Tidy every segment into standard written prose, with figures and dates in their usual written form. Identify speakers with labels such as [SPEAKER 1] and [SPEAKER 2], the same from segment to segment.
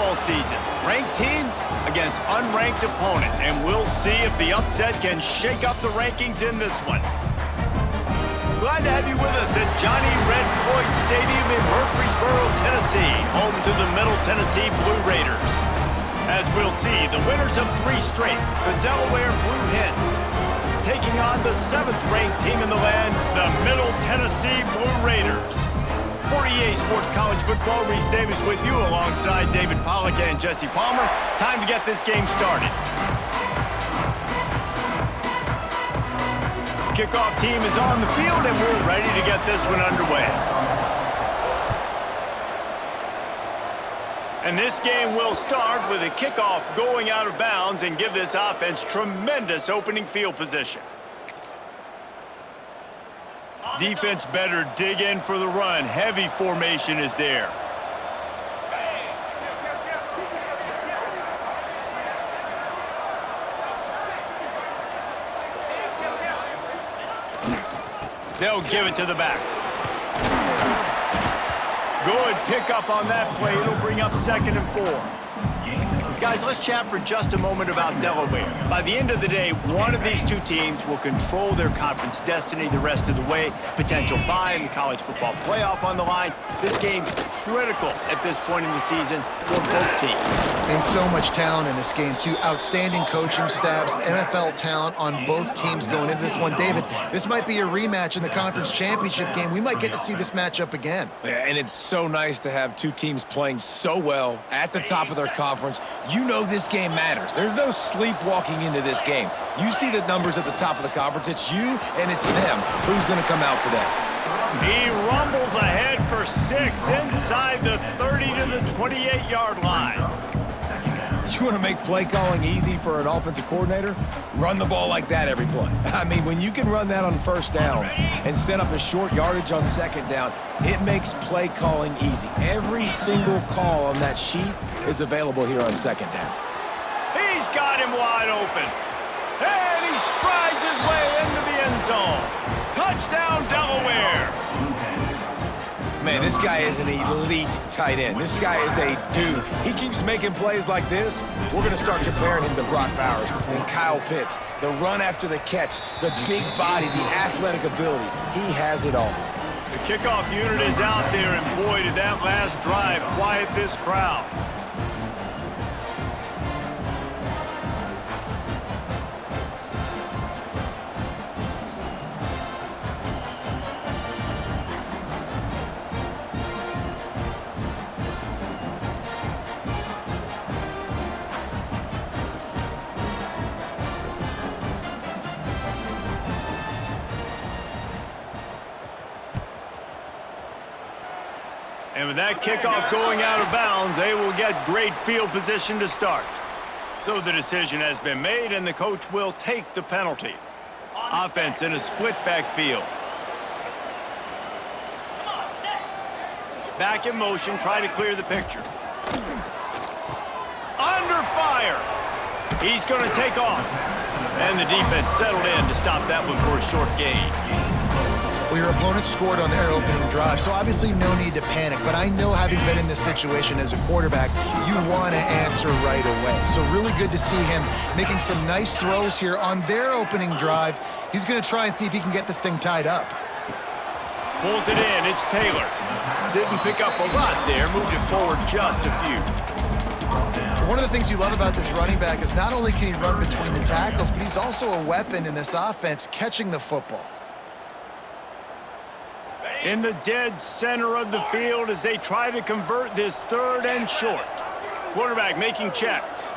[SPEAKER 1] football season. Ranked team against unranked opponent, and we'll see if the upset can shake up the rankings in this one. Glad to have you with us at Johnny Red Floyd Stadium in Murfreesboro, Tennessee, home to the Middle Tennessee Blue Raiders. As we'll see, the winners of 3 straight, the Delaware Blue Hens, taking on the 7th-ranked team in the land, the Middle Tennessee Blue Raiders. For EA Sports College Football, Reese Davis with you alongside David Pollack and Jesse Palmer. Time to get this game started. Kickoff team is on the field, and we're ready to get this one underway. And this game will start with a kickoff going out of bounds and give this offense tremendous opening field position. Defense better dig in for the run. Heavy formation is there. They'll give it to the back. Good pickup on that play. It'll bring up 2nd and 4. Guys, let's chat for just a moment about Delaware. By the end of the day, one of these 2 teams will control their conference destiny the rest of the way. Potential bye in the college football playoff on the line. This game critical at this point in the season for both teams.
[SPEAKER 2] And so much talent in this game, too. Outstanding coaching staffs, NFL talent on both teams going into this one. David, this might be a rematch in the conference championship game. We might get to see this matchup again.
[SPEAKER 3] Yeah, and it's so nice to have 2 teams playing so well at the top of their conference. You know this game matters. There's no sleepwalking into this game. You see the numbers at the top of the conference. It's you and it's them. Who's going to come out today?
[SPEAKER 1] He rumbles ahead for 6 inside the 30 to the 28-yard line.
[SPEAKER 3] You want to make play calling easy for an offensive coordinator? Run the ball like that every play. I mean, when you can run that on 1st down and set up a short yardage on 2nd down, it makes play calling easy. Every single call on that sheet is available here on 2nd down.
[SPEAKER 1] He's got him wide open. And he strides his way into the end zone. Touchdown, Delaware.
[SPEAKER 3] Man, this guy is an elite tight end. This guy is a dude. He keeps making plays like this. We're going to start comparing him to Brock Bowers and Kyle Pitts. The run after the catch, the big body, the athletic ability. He has it all.
[SPEAKER 1] The kickoff unit is out there, and boy, did that last drive quiet this crowd. And with that kickoff going out of bounds, they will get great field position to start. So the decision has been made, and the coach will take the penalty. Offense in a split backfield. Back in motion, try to clear the picture. Under fire. He's going to take off. And the defense settled in to stop that one for a short gain.
[SPEAKER 2] Well, your opponent scored on their opening drive, so obviously no need to panic. But I know, having been in this situation as a quarterback, you want to answer right away. So really good to see him making some nice throws here on their opening drive. He's going to try and see if he can get this thing tied up.
[SPEAKER 1] Pulls it in. It's Taylor. Didn't pick up a lot there. Moved it forward just a few.
[SPEAKER 2] One of the things you love about this running back is not only can he run between the tackles, but he's also a weapon in this offense, catching the football.
[SPEAKER 1] In the dead center of the field as they try to convert this 3rd and short. Quarterback making checks.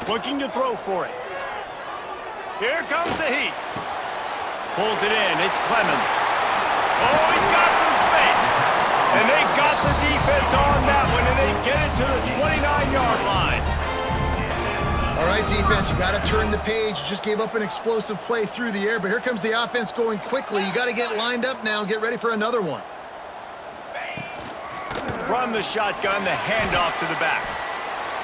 [SPEAKER 1] Looking to throw for it. Here comes the heat. Pulls it in. It's Clemens. Oh, he's got some space. And they got the defense on that one, and they get it to the 29-yard line.
[SPEAKER 2] All right, defense, you got to turn the page. Just gave up an explosive play through the air, but here comes the offense going quickly. You got to get lined up now and get ready for another one.
[SPEAKER 1] From the shotgun, the handoff to the back.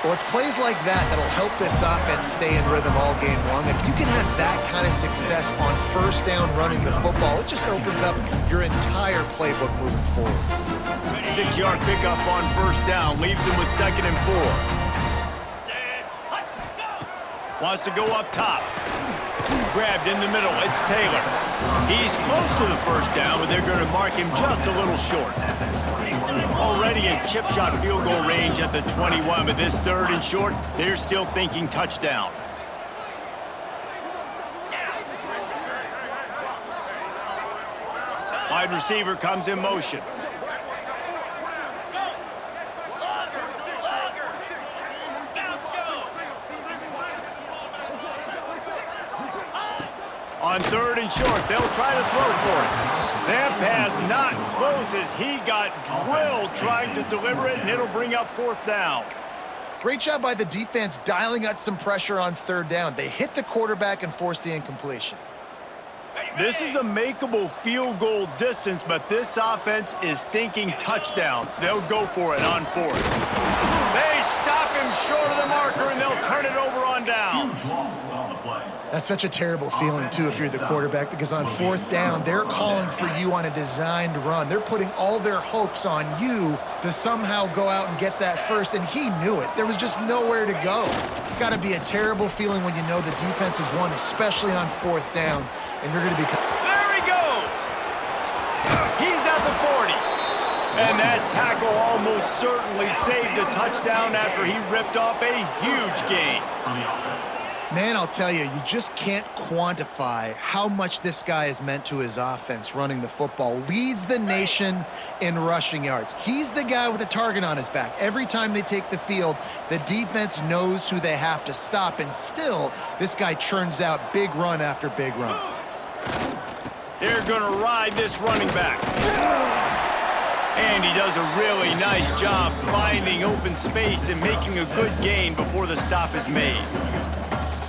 [SPEAKER 2] Well, it's plays like that that'll help this offense stay in rhythm all game long. If you can have that kind of success on first down running the football, it just opens up your entire playbook moving forward.
[SPEAKER 1] 6-yard pickup on first down, leaves him with 2nd and 4. Wants to go up top. Grabbed in the middle, it's Taylor. He's close to the first down, but they're going to mark him just a little short. Already in chip shot field goal range at the 21, but this 3rd and short, they're still thinking touchdown. Wide receiver comes in motion. On 3rd and short, they'll try to throw for it. That pass not close as he got drilled trying to deliver it, and it'll bring up 4th down.
[SPEAKER 2] Great job by the defense dialing out some pressure on 3rd down. They hit the quarterback and forced the incompletion.
[SPEAKER 1] This is a makeable field goal distance, but this offense is thinking touchdowns. They'll go for it on 4th. They stop him short of the marker, and they'll turn it over on downs.
[SPEAKER 2] That's such a terrible feeling, too, if you're the quarterback, because on 4th down, they're calling for you on a designed run. They're putting all their hopes on you to somehow go out and get that first, and he knew it. There was just nowhere to go. It's got to be a terrible feeling when you know the defense has won, especially on 4th down, and you're going to be...
[SPEAKER 1] There he goes! He's at the 40. And that tackle almost certainly saved a touchdown after he ripped off a huge gain.
[SPEAKER 2] Man, I'll tell you, you just can't quantify how much this guy has meant to his offense running the football. Leads the nation in rushing yards. He's the guy with a target on his back. Every time they take the field, the defense knows who they have to stop, and still, this guy churns out big run after big run.
[SPEAKER 1] They're going to ride this running back. And he does a really nice job finding open space and making a good gain before the stop is made.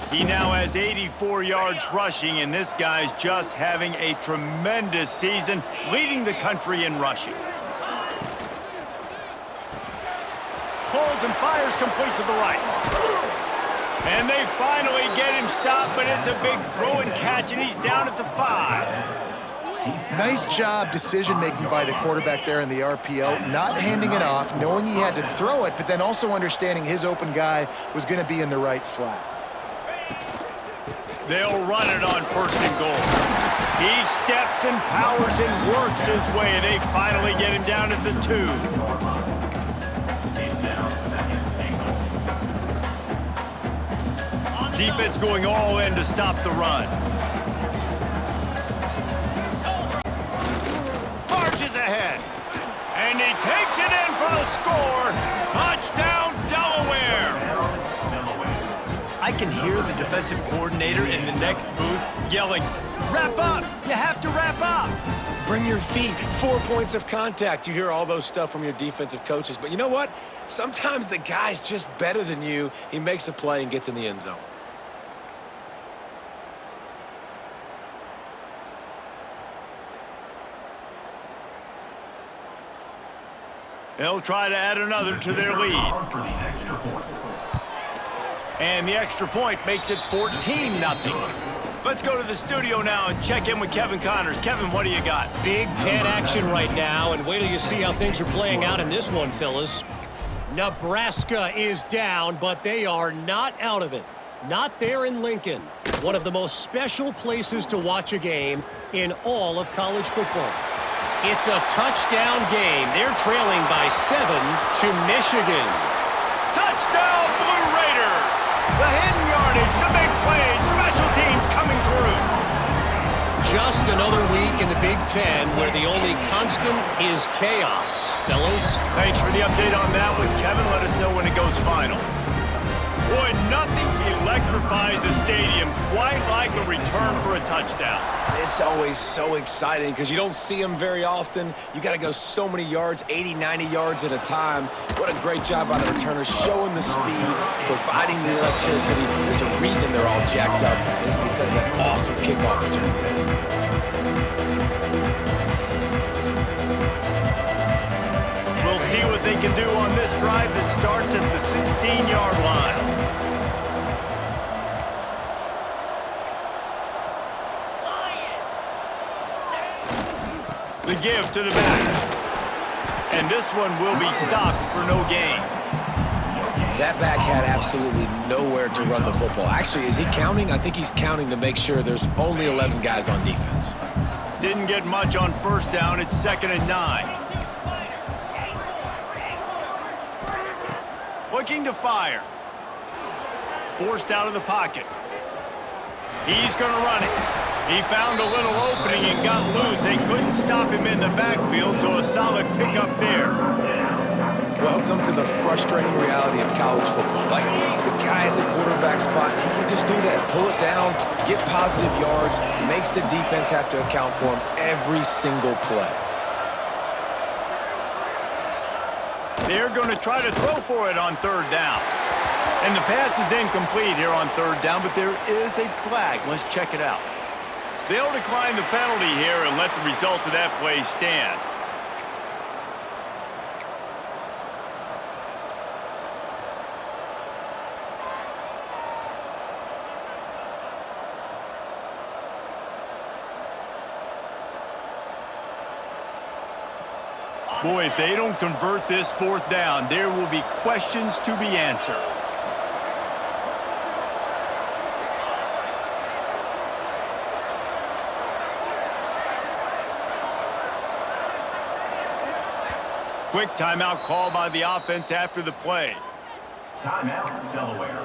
[SPEAKER 1] He now has 84 yards rushing, and this guy's just having a tremendous season, leading the country in rushing. Pulls and fires complete to the right. And they finally get him stopped, but it's a big throw and catch, and he's down at the 5.
[SPEAKER 2] Nice job decision-making by the quarterback there in the RPO, not handing it off, knowing he had to throw it, but then also understanding his open guy was going to be in the right flat.
[SPEAKER 1] They'll run it on 1st and goal. He steps and powers and works his way. They finally get him down at the 2. Defense going all in to stop the run. Marches ahead. And he takes it in for the score. Touchdown, Delaware. I can hear the defensive coordinator in the next booth yelling, "Wrap up! You have to wrap up!"
[SPEAKER 3] Bring your feet. 4 points of contact. You hear all those stuff from your defensive coaches. But you know what? Sometimes the guy's just better than you. He makes a play and gets in the end zone.
[SPEAKER 1] They'll try to add another to their lead. And the extra point makes it 14-0. Let's go to the studio now and check in with Kevin Connors. Kevin, what do you got?
[SPEAKER 4] Big Ten action right now, and wait till you see how things are playing out in this one, fellas. Nebraska is down, but they are not out of it. Not there in Lincoln. One of the most special places to watch a game in all of college football. It's a touchdown game. They're trailing by 7 to Michigan.
[SPEAKER 1] Touchdown, Blue Raiders! The hidden yardage, the big plays, special teams coming through.
[SPEAKER 4] Just another week in the Big Ten where the only constant is chaos, fellas.
[SPEAKER 1] Thanks for the update on that one, Kevin. Let us know when it goes final. Boy, nothing electrifies a stadium quite like a return for a touchdown.
[SPEAKER 3] It's always so exciting because you don't see them very often. You got to go so many yards, 80, 90 yards at a time. What a great job by the returners, showing the speed, providing the electricity. There's a reason they're all jacked up, and it's because of that awesome kickoff return.
[SPEAKER 1] We'll see what they can do on this drive that starts at the 16-yard line. The give to the back. And this one will be stopped for no gain.
[SPEAKER 3] That back had absolutely nowhere to run the football. Actually, is he counting? I think he's counting to make sure there's only 11 guys on defense.
[SPEAKER 1] Didn't get much on first down. It's 2nd and 9. Looking to fire. Forced out of the pocket. He's going to run it. He found a little opening and got loose. They couldn't stop him in the backfield, so a solid pickup there.
[SPEAKER 3] Welcome to the frustrating reality of college football. Like, the guy at the quarterback spot, he can just do that. Pull it down, get positive yards, makes the defense have to account for him every single play.
[SPEAKER 1] They're going to try to throw for it on 3rd down. And the pass is incomplete here on 3rd down, but there is a flag. Let's check it out. They'll decline the penalty here and let the result of that play stand. Boy, if they don't convert this 4th down, there will be questions to be answered. Quick timeout call by the offense after the play.
[SPEAKER 5] Timeout, Delaware.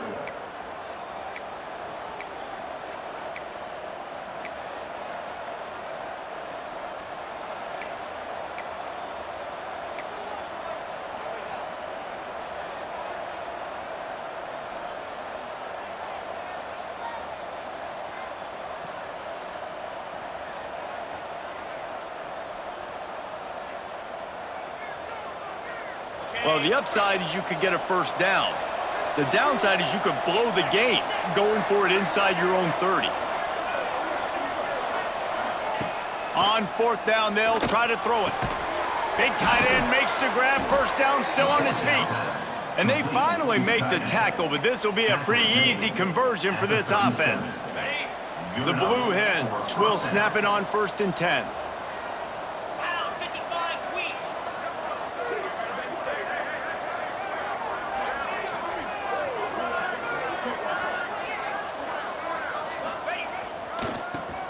[SPEAKER 1] Well, the upside is you could get a 1st down. The downside is you could blow the game going for it inside your own 30. On 4th down, they'll try to throw it. Big tight end makes the grab. 1st down, still on his feet. And they finally make the tackle, but this will be a pretty easy conversion for this offense. The Blue Hens will snap it on 1st and 10.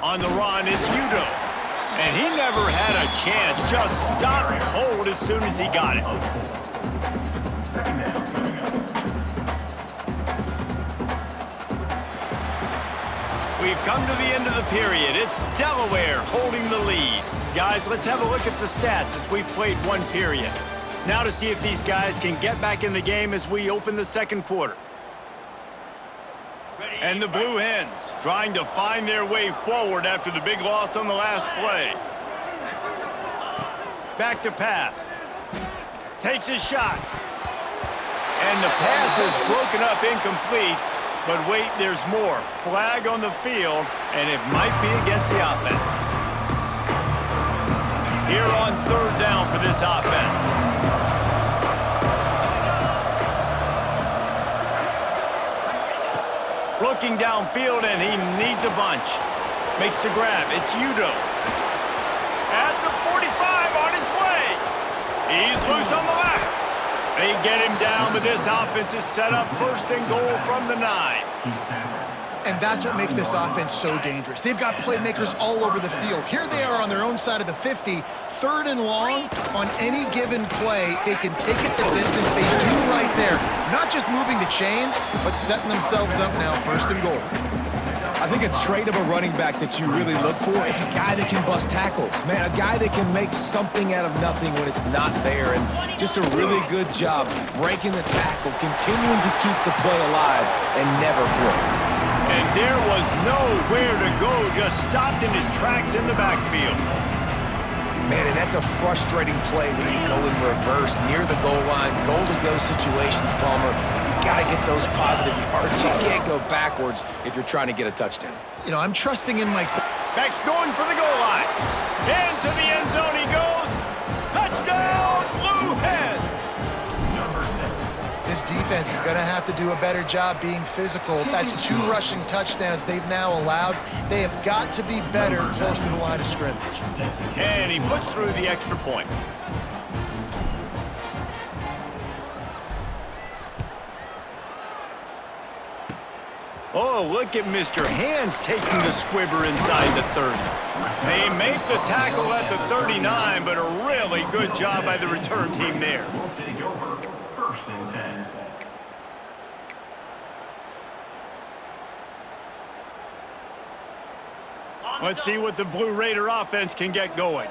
[SPEAKER 1] On the run, it's Udo. And he never had a chance. Just stopped cold as soon as he got it. We've come to the end of the period. It's Delaware holding the lead. Guys, let's have a look at the stats as we've played 1 period. Now to see if these guys can get back in the game as we open the 2nd quarter. And the Blue Hens trying to find their way forward after the big loss on the last play. Back to pass. Takes a shot. And the pass is broken up incomplete. But wait, there's more. Flag on the field, and it might be against the offense. Here on 3rd down for this offense. Looking downfield, and he needs a bunch. Makes the grab. It's Udo. At the 45 on his way. He's loose on the left. They get him down, but this offense is set up 1st and goal from the 9.
[SPEAKER 2] And that's what makes this offense so dangerous. They've got playmakers all over the field. Here they are on their own side of the 50, 3rd and long. On any given play, they can take it the distance. They do right there. Not just moving the chains, but setting themselves up now 1st and goal.
[SPEAKER 3] I think a trait of a running back that you really look for is a guy that can bust tackles. Man, a guy that can make something out of nothing when it's not there. And just a really good job breaking the tackle, continuing to keep the play alive, and never quit.
[SPEAKER 1] And there was nowhere to go, just stopped in his tracks in the backfield.
[SPEAKER 3] Man, and that's a frustrating play when you go in reverse near the goal line, goal-to-go situations, Palmer. You got to get those positive yards. You can't go backwards if you're trying to get a touchdown.
[SPEAKER 2] You know, I'm trusting in my...
[SPEAKER 1] Beck's going for the goal line. Into the end zone he goes. Touchdown, Blue Hens!
[SPEAKER 2] defense is going to have to do a better job being physical. That's 2 rushing touchdowns they've now allowed. They have got to be better close to the line of scrimmage.
[SPEAKER 1] And he puts through the extra point. Oh, look at Mr. Hands taking the squibber inside the 30. They make the tackle at the 39, but a really good job by the return team there.
[SPEAKER 5] Will take over. 1st and 10.
[SPEAKER 1] Let's see what the Blue Raider offense can get going.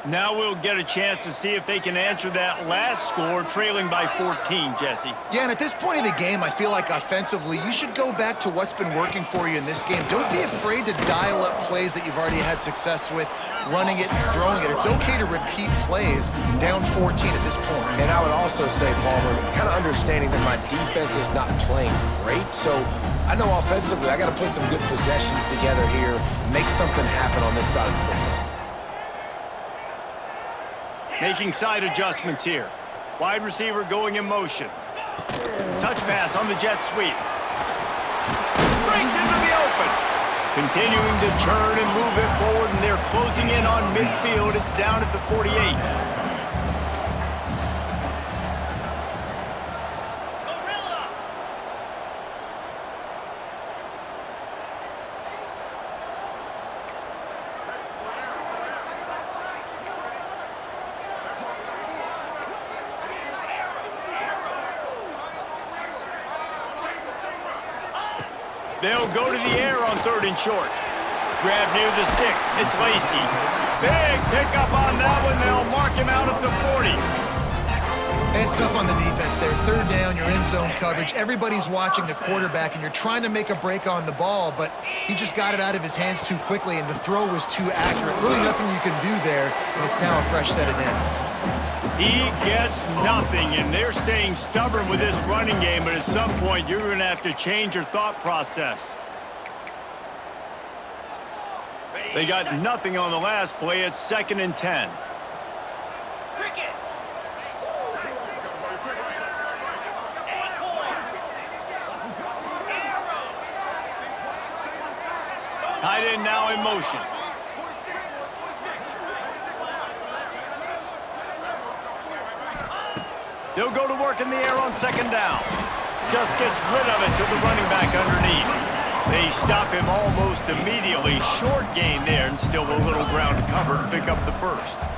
[SPEAKER 1] Now we'll get a chance to see if they can answer that last score, trailing by 14, Jesse.
[SPEAKER 2] Yeah, and at this point in the game, I feel like offensively, you should go back to what's been working for you in this game. Don't be afraid to dial up plays that you've already had success with, running it and throwing it. It's okay to repeat plays down 14 at this point.
[SPEAKER 3] And I would also say, Palmer, kind of understanding that my defense is not playing great, so I know offensively I got to put some good possessions together here, make something happen on this side of the football.
[SPEAKER 1] Making side adjustments here. Wide receiver going in motion. Touch pass on the jet sweep. Breaks into the open. Continuing to turn and move it forward, and they're closing in on midfield. It's down at the 48. They'll go to the air on 3rd and short. Grab near the sticks. It's Lacey. Big pickup on that one. They'll mark him out at the 40.
[SPEAKER 2] It's tough on the defense there. 3rd down, you're in zone coverage. Everybody's watching the quarterback, and you're trying to make a break on the ball, but he just got it out of his hands too quickly, and the throw was too accurate. Really nothing you can do there, and it's now a fresh set of downs.
[SPEAKER 1] He gets nothing, and they're staying stubborn with this running game, but at some point, you're going to have to change your thought process. They got nothing on the last play. It's 2nd and 10. Tight end now in motion. They'll go to work in the air on 2nd down. Just gets rid of it to the running back underneath. They stop him almost immediately. Short gain there, and still a little ground to cover to pick up the 1st.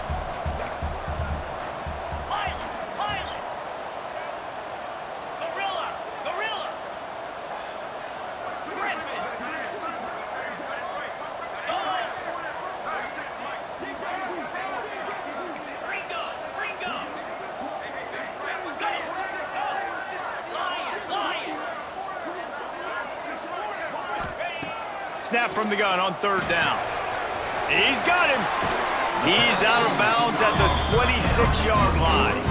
[SPEAKER 1] Snap from the gun on 3rd down. He's got him. He's out of bounds at the 26-yard line.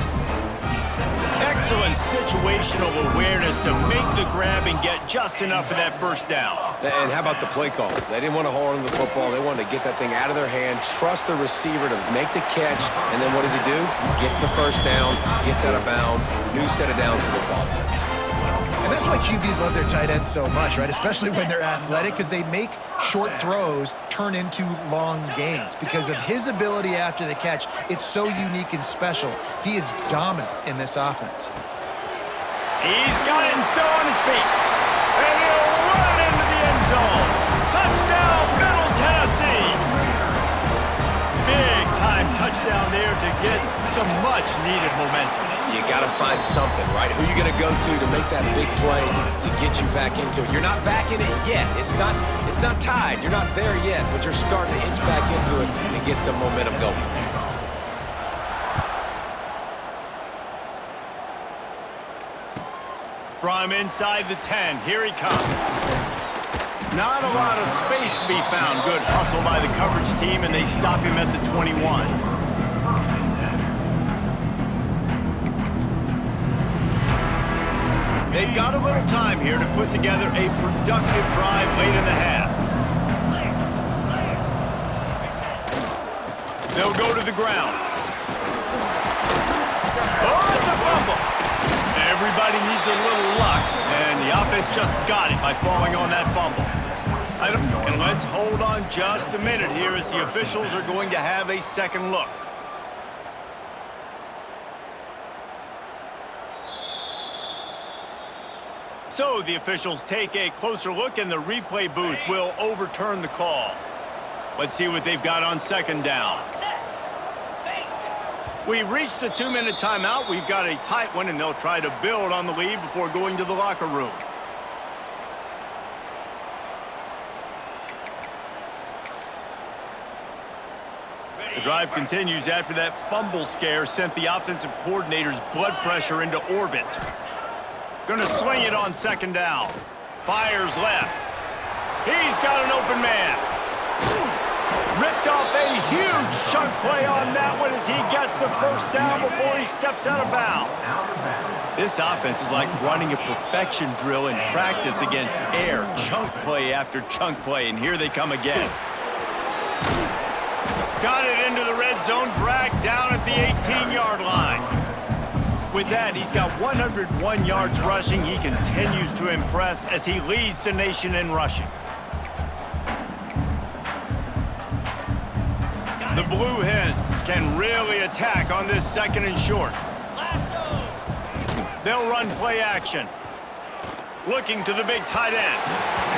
[SPEAKER 1] Excellent situational awareness to make the grab and get just enough of that 1st down.
[SPEAKER 3] And how about the play call? They didn't want to hold on to the football. They wanted to get that thing out of their hand, trust the receiver to make the catch, and then what does he do? Gets the 1st down, gets out of bounds, new set of downs for this offense.
[SPEAKER 2] And that's why QBs love their tight ends so much, right? Especially when they're athletic, because they make short throws turn into long gains. Because of his ability after the catch, it's so unique and special. He is dominant in this offense.
[SPEAKER 1] He's got him still on his feet. And he'll run into the end zone. Touchdown, Middle Tennessee. Big-time touchdown there to get some much-needed momentum.
[SPEAKER 3] You got to find something, right? Who are you going to go to make that big play to get you back into it? You're not back in it yet. It's not tied. You're not there yet, but you're starting to inch back into it and get some momentum going.
[SPEAKER 1] From inside the 10, here he comes. Not a lot of space to be found. Good hustle by the coverage team, and they stop him at the 21. They've got a little time here to put together a productive drive late in the half. They'll go to the ground. Oh, it's a fumble. And Everybody needs a little luck, and the offense just got it by falling on that fumble. And let's hold on just a minute here as the officials are going to have a second look. So the officials take a closer look, and the replay booth will overturn the call. Let's see what they've got on second down. We've reached the 2-minute timeout. We've got a tight one, and they'll try to build on the lead before going to the locker room. The drive continues after that fumble scare sent the offensive coordinator's blood pressure into orbit. Gonna swing it on second down. Fires left. He's got an open man. Ripped off a huge chunk play on that one as he gets the first down before he steps out of bounds. This offense is like running a perfection drill in practice against air. Chunk play after chunk play, and here they come again. Got it into the red zone, dragged down at the 18-yard line. With that, he's got 101 yards rushing. He continues to impress as he leads the nation in rushing. The Blue Hens can really attack on this second and short. They'll run play action. Looking to the big tight end.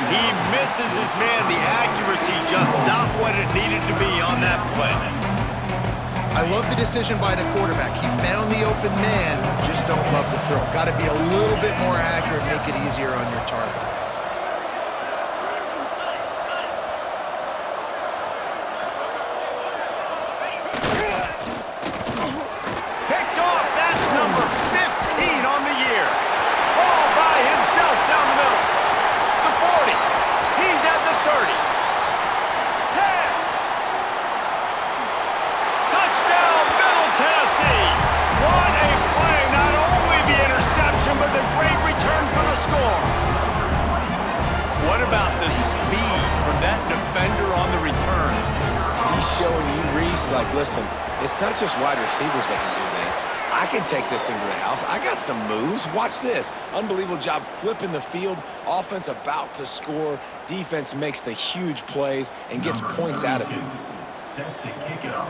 [SPEAKER 1] He misses his man. The accuracy just not what it needed to be on that play.
[SPEAKER 2] I love the decision by the quarterback. He found the open man, just don't love the throw. Got to be a little bit more accurate, make it easier on your target.
[SPEAKER 1] Picked off, that's number 15 on the year. All by himself down the middle. The 40, he's at the 30. 10. Touchdown, Middle Tennessee. What a play, not only the interception, but the great return for the score. What about the speed from that defender on the return?
[SPEAKER 3] He's showing you, Reese, like, listen, it's not just wide receivers that can do that. I can take this thing to the house. I got some moves. Watch this. Unbelievable job flipping the field. Offense about to score. Defense makes the huge plays and gets points out of it.
[SPEAKER 5] Set to kick it off.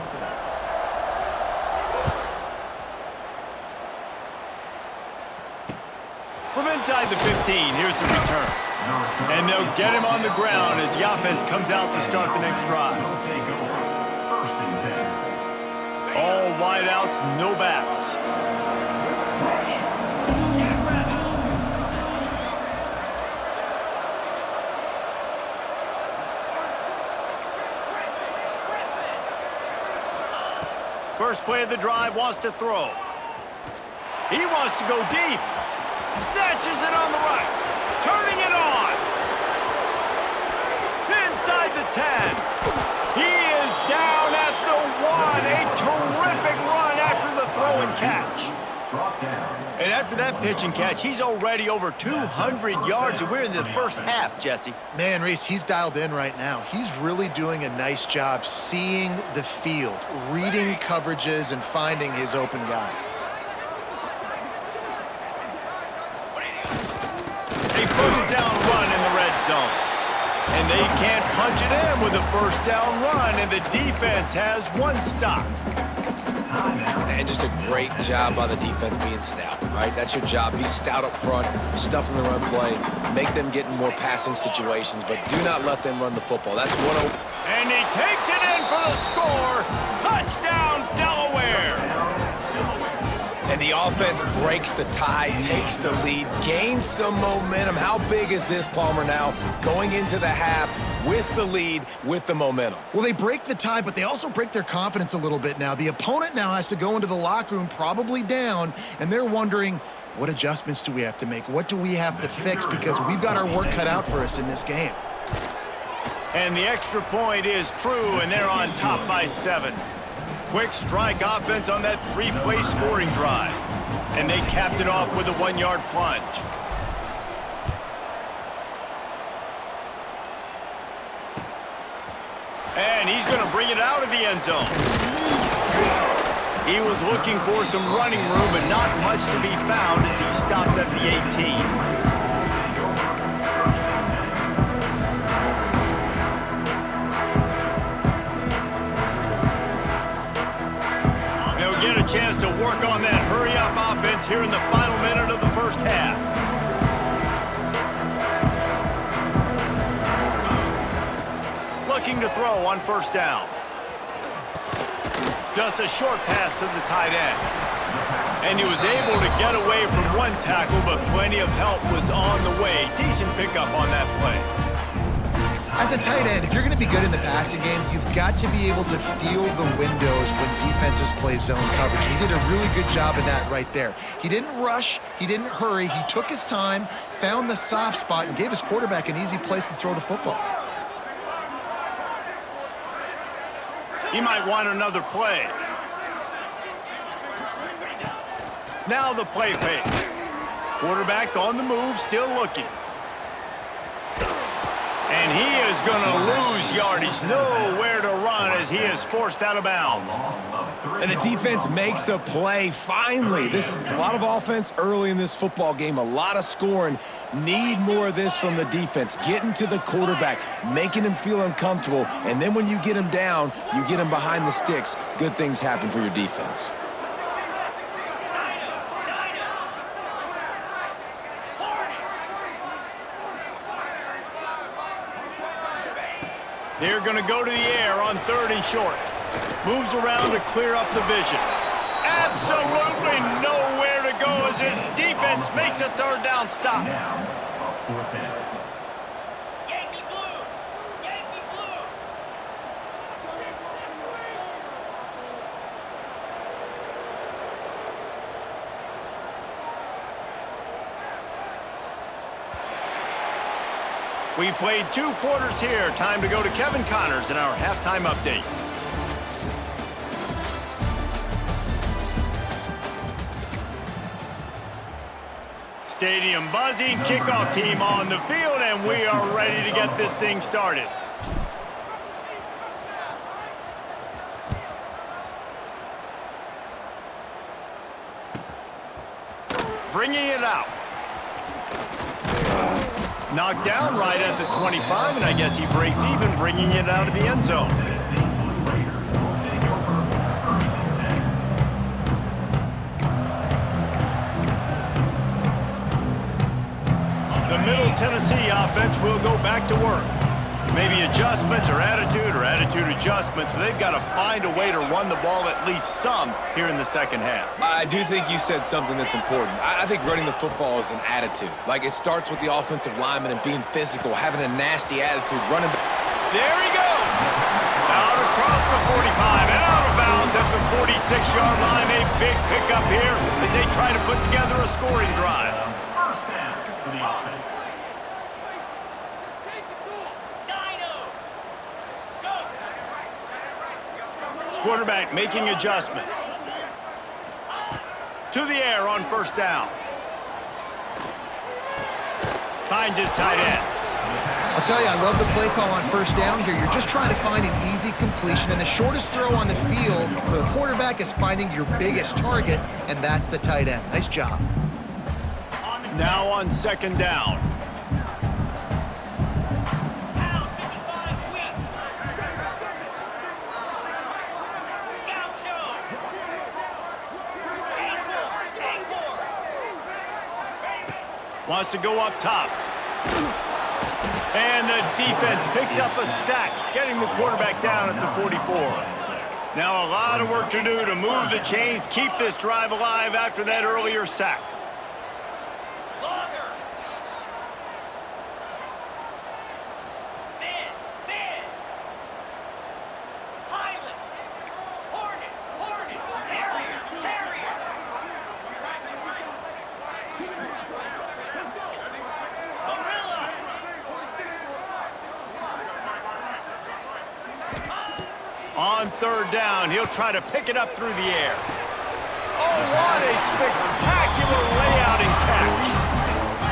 [SPEAKER 1] From inside the 15, here's the return. And they'll get him on the ground as the offense comes out to start the next drive.
[SPEAKER 5] They'll take over. First and 10.
[SPEAKER 1] All wideouts, no backs. First play of the drive, wants to throw. He wants to go deep. Snatches it on the right. Turning it on. Inside the 10. He is down at the 1. A terrific run after the throw and catch.
[SPEAKER 5] Brought down.
[SPEAKER 1] And after that pitch and catch, he's already over 200 yards, and we're in the first half, Jesse.
[SPEAKER 2] Man, Reese, he's dialed in right now. He's really doing a nice job seeing the field, reading coverages, and finding his open guy.
[SPEAKER 1] A first down run in the red zone. And they can't punch it in with a first down run, and the defense has one stop.
[SPEAKER 3] And just a great job by the defense being stout, right? That's your job. Be stout up front, stuff in the run play, make them get in more passing situations, but do not let them run the football. That's what.
[SPEAKER 1] And he takes it in for the score. Touchdown, Delaware.
[SPEAKER 3] And the offense breaks the tie, takes the lead, gains some momentum. How big is this, Palmer, now going into the half with the lead, with the momentum?
[SPEAKER 2] Well, they break the tie, but they also break their confidence a little bit now. The opponent now has to go into the locker room probably down, and they're wondering, what adjustments do we have to make? What do we have to fix? Because we've got our work cut out for us in this game.
[SPEAKER 1] And the extra point is true, and they're on top by 7. Quick strike offense on that 3-play scoring drive. And they capped it off with a 1-yard plunge. And he's going to bring it out of the end zone. He was looking for some running room, but not much to be found as he stopped at the 18. They'll get a chance to work on that hurry-up offense here in the final minute of the first half. Looking to throw on first down. Just a short pass to the tight end. And he was able to get away from one tackle, but plenty of help was on the way. Decent pickup on that play.
[SPEAKER 2] As a tight end, if you're going to be good in the passing game, you've got to be able to feel the windows when defenses play zone coverage. He did a really good job of that right there. He didn't rush. He didn't hurry. He took his time, found the soft spot, and gave his quarterback an easy place to throw the football.
[SPEAKER 1] He might want another play. Now the play fake. Quarterback on the move, still looking. And he is going to lose yardage. Nowhere to run as he is forced out of bounds.
[SPEAKER 3] And the defense makes a play finally. This is a lot of offense early in this football game, a lot of scoring. Need more of this from the defense. Getting to the quarterback, making him feel uncomfortable, and then when you get him down, you get him behind the sticks. Good things happen for your defense.
[SPEAKER 1] They're going to go to the air on 3rd and short. Moves around to clear up the vision. Absolutely nowhere to go as his defense makes a 3rd down stop.
[SPEAKER 5] Now, a 4th down.
[SPEAKER 6] Yankee blue! Yankee blue!
[SPEAKER 1] We've played 2 quarters here. Time to go to Kevin Connors in our halftime update. Stadium buzzing, kickoff team on the field, and we are ready to get this thing started. Bringing it out. Knocked down right at the 25, and I guess he breaks even, bringing it out of the end zone. The Middle Tennessee offense will go back to work. Maybe adjustments or attitude adjustments, but they've got to find a way to run the ball at least some here in the second half.
[SPEAKER 3] I do think you said something that's important. I think running the football is an attitude. Like, it starts with the offensive lineman and being physical, having a nasty attitude, running.
[SPEAKER 1] There he goes! Out across the 45 and out of bounds at the 46-yard line. A big pickup here as they try to put together a scoring drive.
[SPEAKER 5] First down for the offense.
[SPEAKER 1] Quarterback making adjustments. To the air on first down. Finds his tight end.
[SPEAKER 2] I'll tell you, I love the play call on first down here. You're just trying to find an easy completion, and the shortest throw on the field for the quarterback is finding your biggest target, and that's the tight end. Nice job.
[SPEAKER 1] Now on second down. Wants to go up top. And the defense picks up a sack, getting the quarterback down at the 44. Now a lot of work to do to move the chains, keep this drive alive after that earlier sack. On third down, he'll try to pick it up through the air. Oh, what a spectacular layout and catch.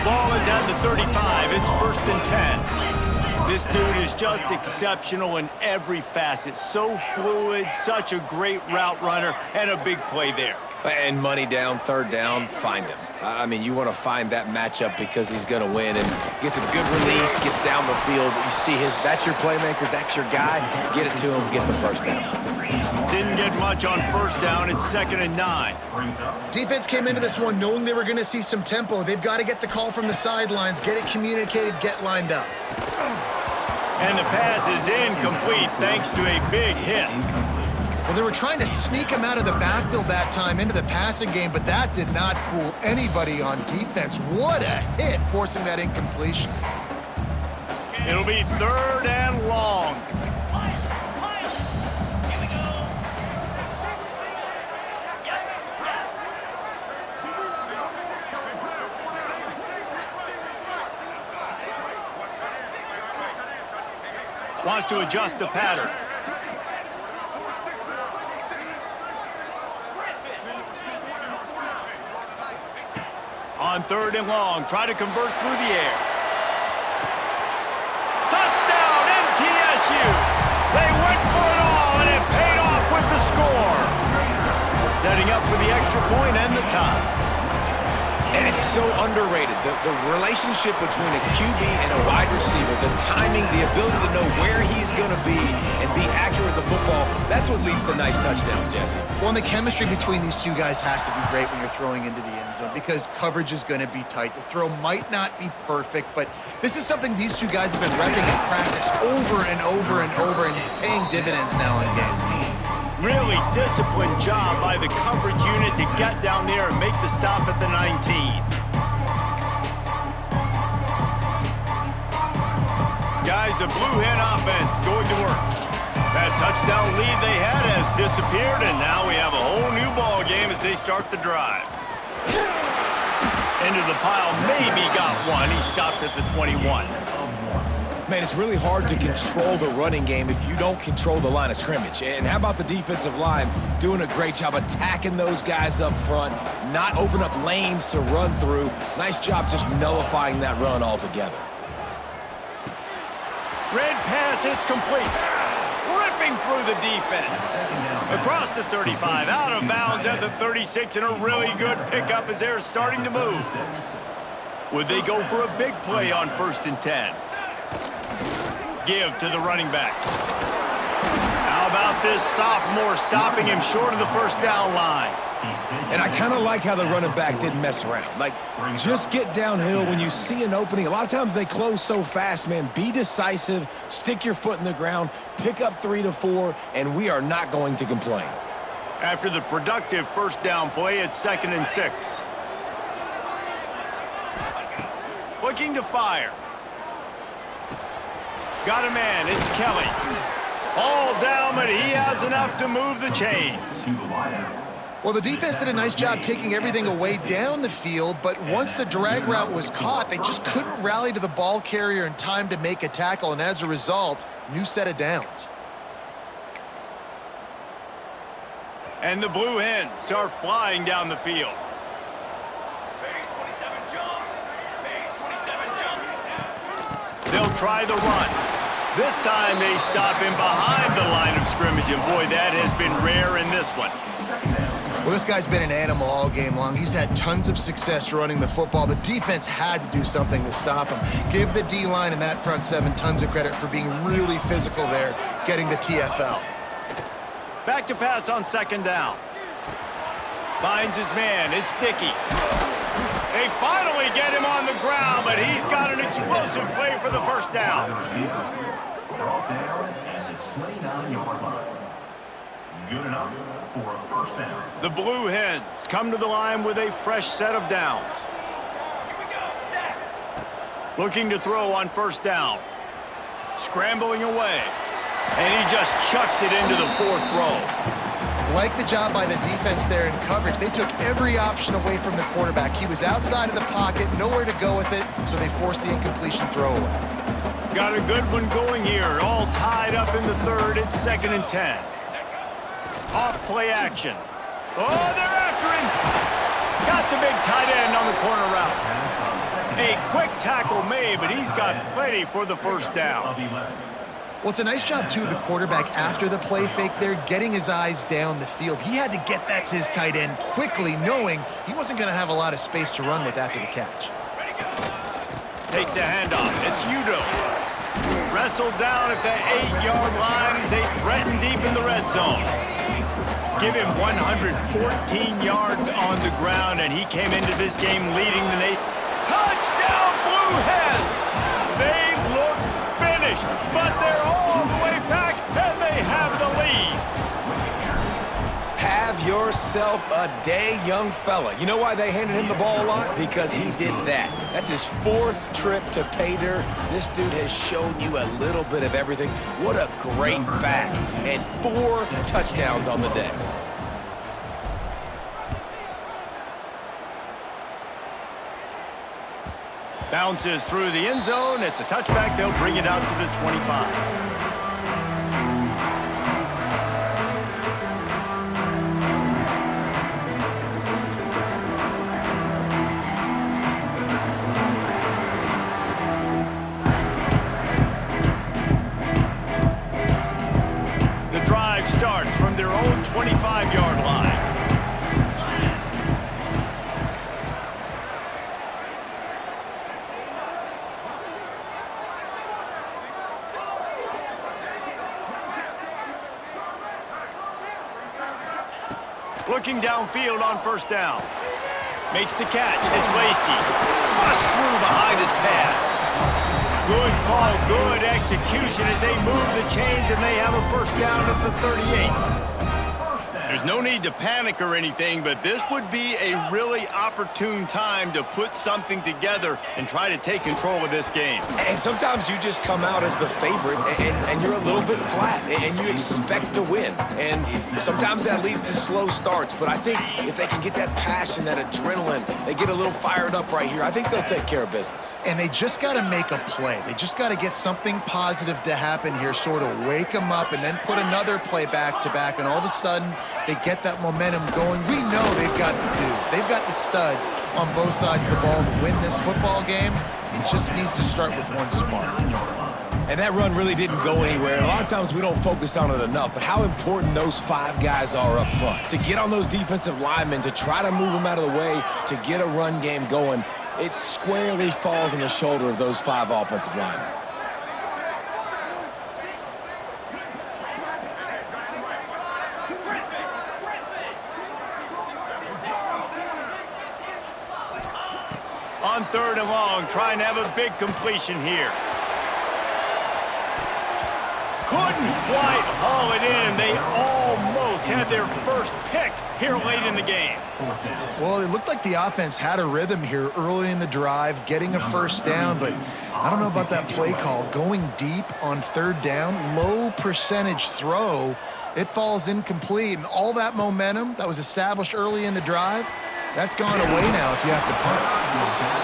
[SPEAKER 1] Ball is at the 35. It's 1st and 10. This dude is just exceptional in every facet. So fluid, such a great route runner, and a big play there.
[SPEAKER 3] And money down, third down, find him. I mean, you want to find that matchup because he's going to win and gets a good release, gets down the field. You see that's your playmaker, that's your guy. Get it to him, get the first down.
[SPEAKER 1] Didn't get much on first down. It's 2nd and 9.
[SPEAKER 2] Defense came into this one knowing they were going to see some tempo. They've got to get the call from the sidelines, get it communicated, get lined up.
[SPEAKER 1] And the pass is incomplete thanks to a big hit.
[SPEAKER 2] Well, they were trying to sneak him out of the backfield that time into the passing game, but that did not fool anybody on defense. What a hit, forcing that incompletion.
[SPEAKER 1] It'll be 3rd and long.
[SPEAKER 6] Here we go.
[SPEAKER 1] Wants to adjust the pattern. On 3rd and long, try to convert through the air. Touchdown, MTSU! They went for it all, and it paid off with the score. Setting up for the extra point and the tie.
[SPEAKER 3] And it's so underrated. The relationship between a QB and a wide receiver, the timing, the ability to know where he's going to be and be accurate with the football, that's what leads to nice touchdowns, Jesse.
[SPEAKER 2] Well, and the chemistry between these two guys has to be great when you're throwing into the end zone because coverage is going to be tight. The throw might not be perfect, but this is something these two guys have been repping in practice over and over and over, and it's paying dividends now in games.
[SPEAKER 1] Really disciplined job by the coverage unit to get down there and make the stop at the 19. Guys, the Blue Hen offense going to work. That touchdown lead they had has disappeared, and now we have a whole new ball game as they start the drive. Into the pile, maybe got one. He stopped at the 21.
[SPEAKER 3] Man, it's really hard to control the running game if you don't control the line of scrimmage. And how about the defensive line doing a great job attacking those guys up front, not open up lanes to run through. Nice job just nullifying that run altogether.
[SPEAKER 1] Red pass, it's complete. Ripping through the defense. Across the 35, out of bounds at the 36, and a really good pickup as they're starting to move. Would they go for a big play on 1st and 10? Give to the running back. How about this sophomore stopping him short of the 1st down line?
[SPEAKER 3] And I kind of like how the running back didn't mess around. Like, just get downhill when you see an opening. A lot of times they close so fast, man. Be decisive, stick your foot in the ground, pick up 3 to 4, and we are not going to complain.
[SPEAKER 1] After the productive 1st down play, it's 2nd and 6. Looking to fire. Got a man, it's Kelly. All down, but he has enough to move the chains.
[SPEAKER 2] Well, the defense did a nice job taking everything away down the field, but once the drag route was caught, they just couldn't rally to the ball carrier in time to make a tackle, and as a result, new set of downs.
[SPEAKER 1] And the Blue Hens are flying down the field.
[SPEAKER 6] Base 27 jump. Base 27 jump.
[SPEAKER 1] They'll try the run. This time they stop him behind the line of scrimmage, and boy, that has been rare in this one.
[SPEAKER 2] Well, this guy's been an animal all game long. He's had tons of success running the football. The defense had to do something to stop him. Give the D-line and that front seven tons of credit for being really physical there, getting the TFL.
[SPEAKER 1] Back to pass on 2nd down. Finds his man, it's Dickey. They finally get him on the ground, but he's got an explosive play for the 1st down.
[SPEAKER 5] Brought down at the 29-yard line. Good enough for a 1st down.
[SPEAKER 1] The Blue Hens come to the line with a fresh set of downs.
[SPEAKER 6] Here we go. Set.
[SPEAKER 1] Looking to throw on 1st down. Scrambling away. And he just chucks it into the 4th row.
[SPEAKER 2] Like the job by the defense there in coverage. They took every option away from the quarterback. He was outside of the pocket, nowhere to go with it, so they forced the incompletion throwaway.
[SPEAKER 1] Got a good one going here. All tied up in the 3rd. It's 2nd and 10. Off play action. Oh, they're after him. Got the big tight end on the corner route. A quick tackle made, but he's got plenty for the first down.
[SPEAKER 2] Well, it's a nice job, too, of the quarterback after the play fake there, getting his eyes down the field. He had to get that to his tight end quickly, knowing he wasn't going to have a lot of space to run with after the catch.
[SPEAKER 1] Takes the handoff. It's Udo. Wrestled down at the 8-yard line as they threaten deep in the red zone. Give him 114 yards on the ground, and he came into this game leading the nation. Touchdown, Blue Hens! They looked finished, but they're all the way back, and they have the lead.
[SPEAKER 3] Have yourself a day, young fella. You know why they handed him the ball a lot? Because he did that. That's his 4th trip to pay dirt. This dude has shown you a little bit of everything. What a great back. And 4 touchdowns on the day.
[SPEAKER 1] Bounces through the end zone. It's a touchback. They'll bring it out to the 25. Starts from their own 25-yard line. Looking downfield on first down. Makes the catch. It's Lacy. Busts through behind his pad. Good call, good execution as they move the chains, and they have a first down at the 38. There's no need to panic or anything, but this would be a really opportune time to put something together and try to take control of this game.
[SPEAKER 3] And sometimes you just come out as the favorite, and you're a little bit flat, and you expect to win. And sometimes that leads to slow starts, but I think if they can get that passion, that adrenaline, they get a little fired up right here, I think they'll take care of business.
[SPEAKER 2] And they just got to make a play. They just got to get something positive to happen here, sort of wake them up, and then put another play back-to-back, and all of a sudden, they get that momentum going. We know they've got the dudes. They've got the studs on both sides of the ball to win this football game. It just needs to start with one spark.
[SPEAKER 3] And that run really didn't go anywhere. A lot of times we don't focus on it enough, but how important those 5 guys are up front. To get on those defensive linemen, to try to move them out of the way, to get a run game going, it squarely falls on the shoulder of those 5 offensive linemen.
[SPEAKER 1] On 3rd and long, trying to have a big completion here. Couldn't quite haul it in. They almost had their first pick here late in the game.
[SPEAKER 2] Well, it looked like the offense had a rhythm here early in the drive, getting a first down, but I don't know about that play call. Going deep on 3rd down, low percentage throw, it falls incomplete, and all that momentum that was established early in the drive, that's gone away now if you have to punt.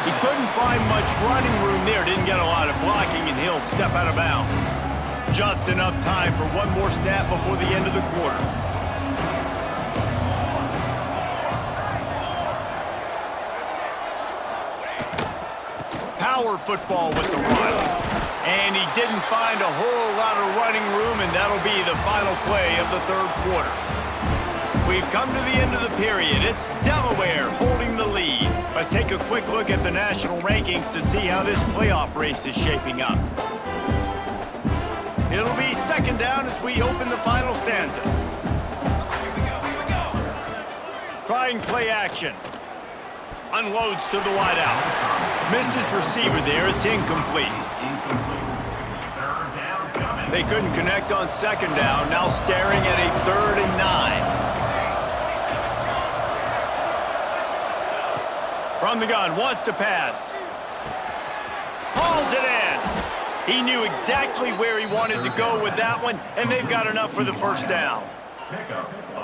[SPEAKER 1] He couldn't find much running room there, didn't get a lot of blocking, and he'll step out of bounds. Just enough time for one more snap before the end of the quarter. Power football with the run. And he didn't find a whole lot of running room, and that'll be the final play of the 3rd quarter. We've come to the end of the period. It's Delaware holding the lead. Let's take a quick look at the national rankings to see how this playoff race is shaping up. It'll be 2nd down as we open the final stanza. Trying play action. Unloads to the wideout. Missed his receiver there. It's incomplete. They couldn't connect on 2nd down. Now staring at a 3rd and 9. From the gun, wants to pass. Hauls it in. He knew exactly where he wanted to go with that one, and they've got enough for the first down.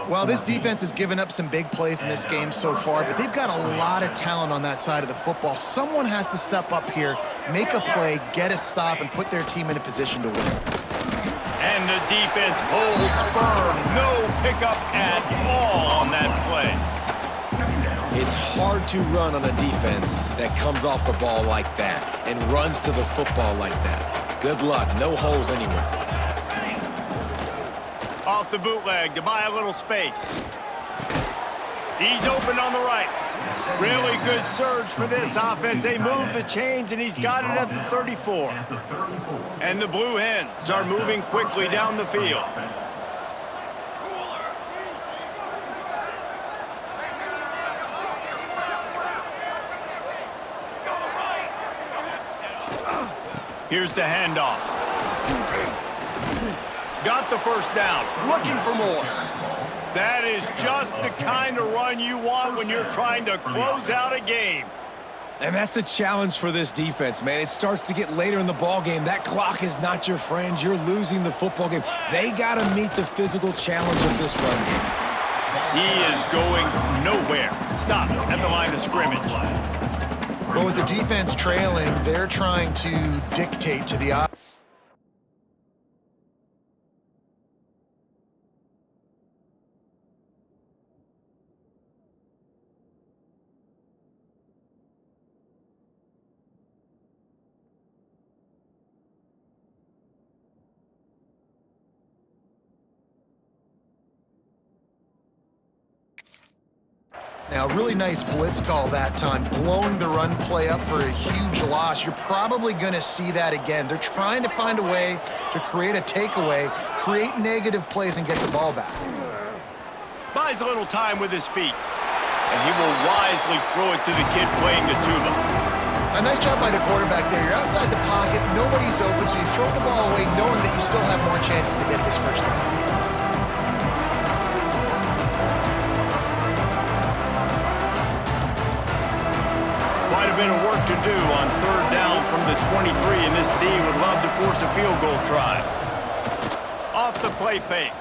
[SPEAKER 2] Well, this defense has given up some big plays in this game so far, but they've got a lot of talent on that side of the football. Someone has to step up here, make a play, get a stop, and put their team in a position to win.
[SPEAKER 1] And the defense holds firm. No pickup at all on that play.
[SPEAKER 3] It's hard to run on a defense that comes off the ball like that and runs to the football like that. Good luck. No holes anywhere.
[SPEAKER 1] Off the bootleg to buy a little space. He's open on the right. Really good surge for this offense. They move the chains, and he's got it at the 34. And the Blue Hens are moving quickly down the field. Here's the handoff. Got the first down. Looking for more. That is just the kind of run you want when you're trying to close out a game.
[SPEAKER 3] And that's the challenge for this defense, man. It starts to get later in the ball game. That clock is not your friend. You're losing the football game. They got to meet the physical challenge of this run game.
[SPEAKER 1] He is going nowhere. Stop at the line of scrimmage.
[SPEAKER 2] But with the defense trailing, they're trying to dictate to the offense. Now, really nice blitz call that time, blowing the run play up for a huge loss. You're probably going to see that again. They're trying to find a way to create a takeaway, create negative plays, and get the ball back.
[SPEAKER 1] Buys a little time with his feet, and he will wisely throw it to the kid playing the tuba.
[SPEAKER 2] A nice job by the quarterback there. You're outside the pocket, nobody's open, so you throw the ball away knowing that you still have more chances to get this first down.
[SPEAKER 1] Quite a bit of work to do on third down from the 23, and this D would love to force a field goal try. Off the play fake.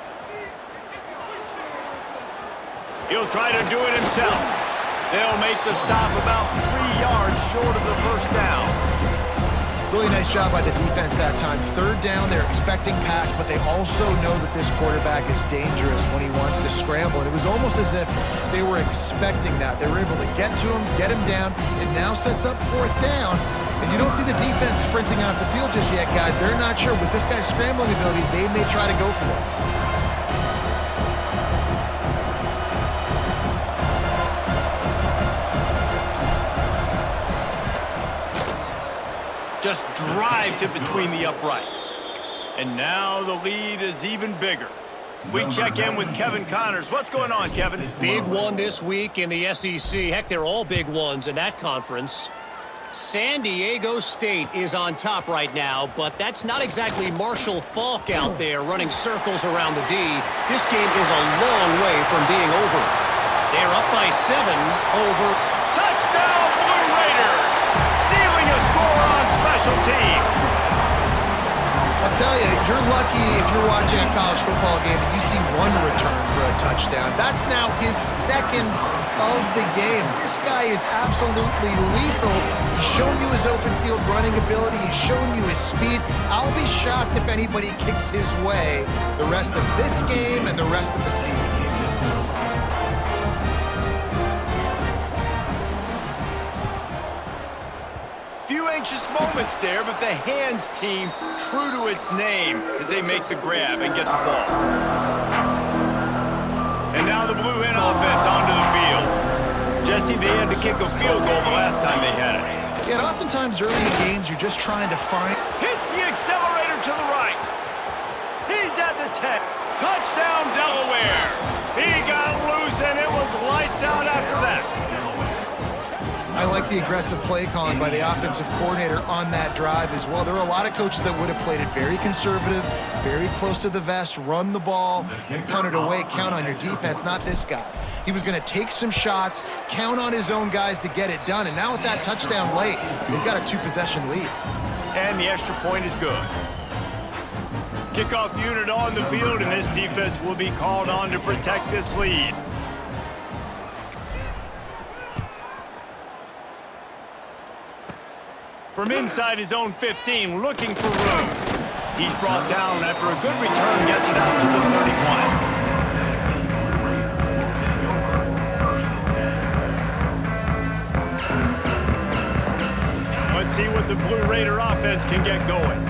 [SPEAKER 1] He'll try to do it himself. They'll make the stop about 3 yards short of the first down.
[SPEAKER 2] Really nice job by the defense that time. Third down, they're expecting pass, but they also know that this quarterback is dangerous when he wants to scramble. And it was almost as if they were expecting that. They were able to get to him, get him down. It now sets up fourth down. And you don't see the defense sprinting off the field just yet, guys. They're not sure. With this guy's scrambling ability, they may try to go for this.
[SPEAKER 1] Just drives it between the uprights. And now the lead is even bigger. We check in with Kevin Connors. What's going on, Kevin?
[SPEAKER 4] Big one this week in the SEC. Heck, they're all big ones in that conference. San Diego State is on top right now, but that's not exactly Marshall Faulk out there running circles around the D. This game is a long way from being over. They're up by 7 over.
[SPEAKER 1] Touchdown, Blue Raiders! Stealing a score on special teams.
[SPEAKER 2] I'll tell you, you're lucky if you're watching a college football game and you see one return for a touchdown. That's now his second of the game. This guy is absolutely lethal. He's shown you his open field running ability. He's shown you his speed. I'll be shocked if anybody kicks his way the rest of this game and the rest of the season.
[SPEAKER 1] Few anxious moments there, but the hands team true to its name as they make the grab and get the ball. And now the Blue Hen offense onto the field. Jesse, they had to kick a field goal the last time they had it.
[SPEAKER 2] Yeah, and oftentimes early in games, you're just trying to find...
[SPEAKER 1] Hits the accelerator to the right. He's at the 10. Touchdown, Delaware. He got loose, and it was lights out after that.
[SPEAKER 2] I like the aggressive play calling by the offensive coordinator on that drive as well. There are a lot of coaches that would have played it very conservative, very close to the vest, run the ball, and punt it away, count on your defense. Not this guy. He was going to take some shots, count on his own guys to get it done. And now with that touchdown late, they've got a 2-possession lead.
[SPEAKER 1] And the extra point is good. Kickoff unit on the field, and this defense will be called on to protect this lead. From inside his own 15, looking for room. He's brought down after a good return, gets it out to the 31. and see what the Blue Raider offense can get going.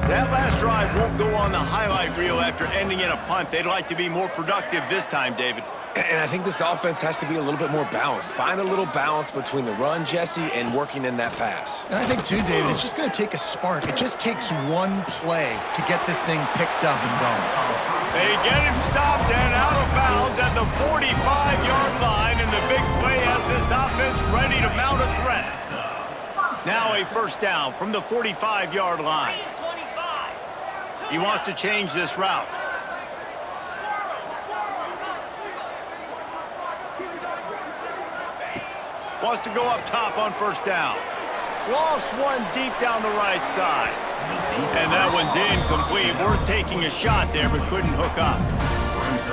[SPEAKER 1] That last drive won't go on the highlight reel after ending in a punt. They'd like to be more productive this time, David.
[SPEAKER 3] And I think this offense has to be a little bit more balanced. Find a little balance between the run, Jesse, and working in that pass.
[SPEAKER 2] And I think, too, David, it's just going to take a spark. It just takes one play to get this thing picked up and going.
[SPEAKER 1] They get him stopped and out of bounds at the 45-yard line, and the big play has this offense ready to mount a threat. Now a first down from the 45-yard line. He wants to change this route. Wants to go up top on first down. Lost one deep down the right side. And that one's incomplete. Worth taking a shot there, but couldn't hook up.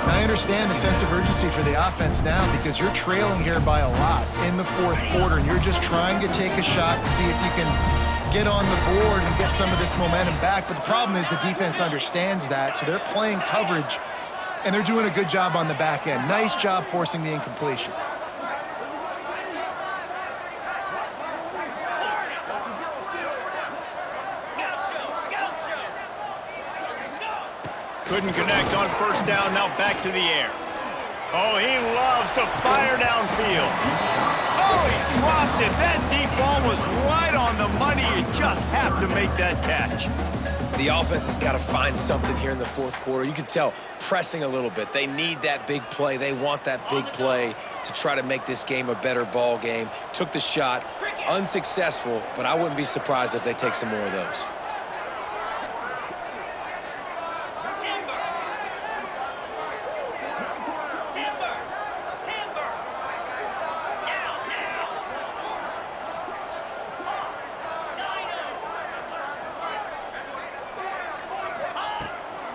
[SPEAKER 2] I understand the sense of urgency for the offense now because you're trailing here by a lot in the fourth quarter, and you're just trying to take a shot to see if you can get on the board and get some of this momentum back. But the problem is the defense understands that, so they're playing coverage, and they're doing a good job on the back end. Nice job forcing the incompletion.
[SPEAKER 1] Couldn't connect on first down, now back to the air. Oh, he loves to fire downfield. Oh, he dropped it. That deep ball was right on the money. You just have to make that catch.
[SPEAKER 3] The offense has got to find something here in the fourth quarter. You can tell pressing a little bit. They need that big play. They want that big play to try to make this game a better ball game. Took the shot, unsuccessful, but I wouldn't be surprised if they take some more of those.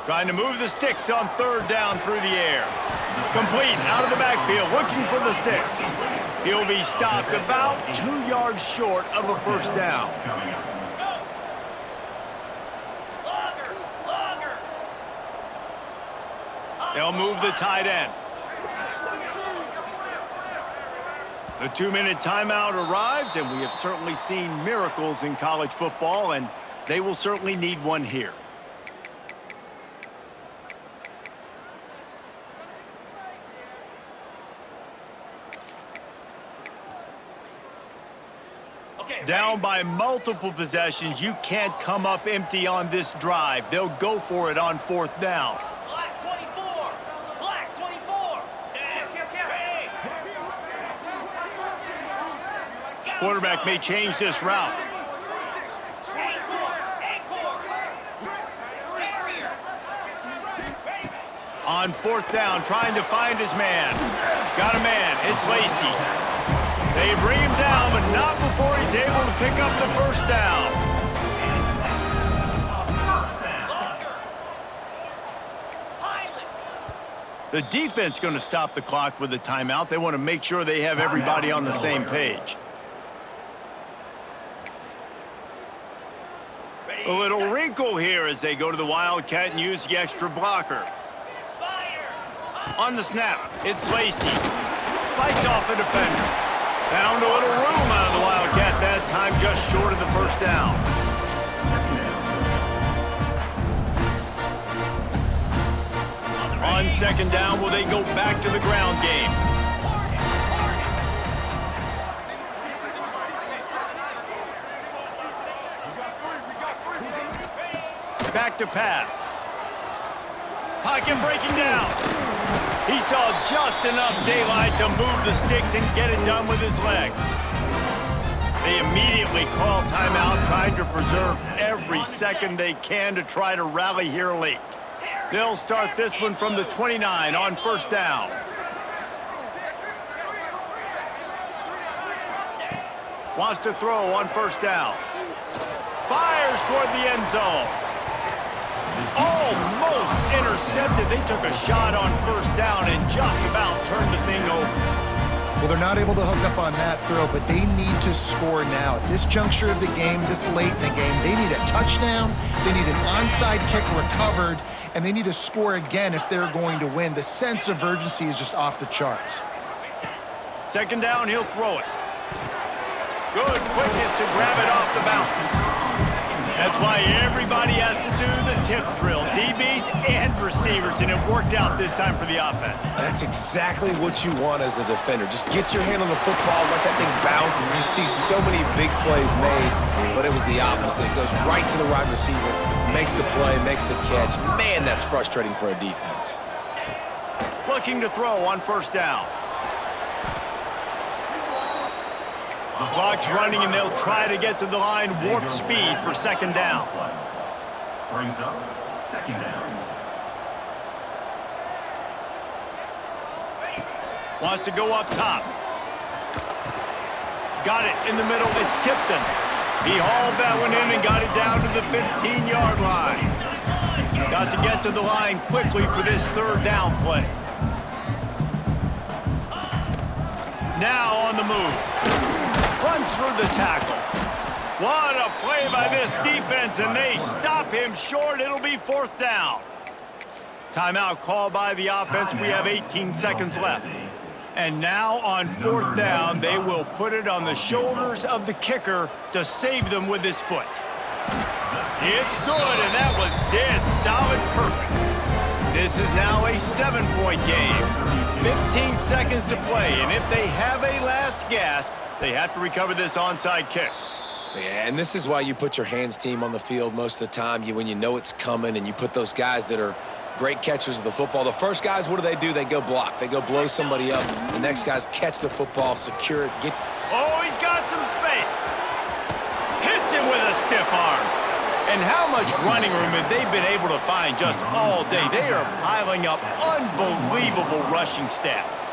[SPEAKER 1] Trying to move the sticks on third down through the air. Complete out of the backfield, looking for the sticks. He'll be stopped about 2 yards short of a first down. They'll move the tight end. The 2-minute timeout arrives, and we have certainly seen miracles in college football, and they will certainly need one here. Down by multiple possessions, you can't come up empty on this drive. They'll go for it on fourth down.
[SPEAKER 6] Black 24. Black 24.
[SPEAKER 1] Quarterback may change this route. On fourth down, trying to find his man. Got a man. It's Lacey. They bring him down, but not before he's able to pick up the first down. The defense going to stop the clock with a timeout. They want to make sure they have everybody on the same page. A little wrinkle here as they go to the Wildcat and use the extra blocker. On the snap, it's Lacey. Fights off a defender. Found a little room out of the Wildcat that time, just short of the first down. On second down, will they go back to the ground game? Back to pass. Pocket breaking down. He saw just enough daylight to move the sticks and get it done with his legs. They immediately call timeout, trying to preserve every second they can to try to rally here late. They'll start this one from the 29 on first down. Wants to throw on first down. Fires toward the end zone. Almost intercepted. They took a shot on first down and just about turned the thing over.
[SPEAKER 2] Well, they're not able to hook up on that throw, but they need to score now. At this juncture of the game, this late in the game, they need a touchdown, they need an onside kick recovered, and they need to score again if they're going to win. The sense of urgency is just off the charts.
[SPEAKER 1] Second down, he'll throw it. Good quickness to grab it off the bounce. That's why everybody has to do the tip drill, DBs and receivers, and it worked out this time for the offense.
[SPEAKER 3] That's exactly what you want as a defender. Just get your hand on the football, let that thing bounce, and you see so many big plays made, but it was the opposite. It goes right to the wide receiver, makes the play, makes the catch. Man, that's frustrating for a defense.
[SPEAKER 1] Looking to throw on first down. The clock's running, and they'll try to get to the line warp speed for second down.
[SPEAKER 5] Brings up second down.
[SPEAKER 1] Wants to go up top. Got it in the middle. It's Tipton. He hauled that one in and got it down to the 15-yard line. Got to get to the line quickly for this third down play. Now on the move. Runs through the tackle. What a play by this defense, and they stop him short. It'll be fourth down. Timeout called by the offense. We have 18 seconds left. And now on fourth down, they will put it on the shoulders of the kicker to save them with his foot. It's good, and that was dead solid perfect. This is now a 7-point game. 15 seconds to play, and if they have a last gasp, they have to recover this onside kick.
[SPEAKER 3] Yeah, and this is why you put your hands team on the field most of the time. When you know it's coming, and you put those guys that are great catchers of the football. The first guys, what do? They go block. They go blow somebody up. The next guys catch the football, secure it, get...
[SPEAKER 1] Oh, he's got some space. Hits him with a stiff arm. And how much running room have they been able to find just all day? They are piling up unbelievable rushing stats.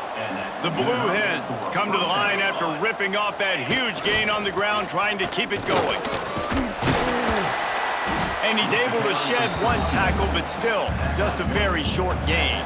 [SPEAKER 1] The Blue Hens come to the line after ripping off that huge gain on the ground, trying to keep it going. And he's able to shed one tackle, but still, just a very short gain.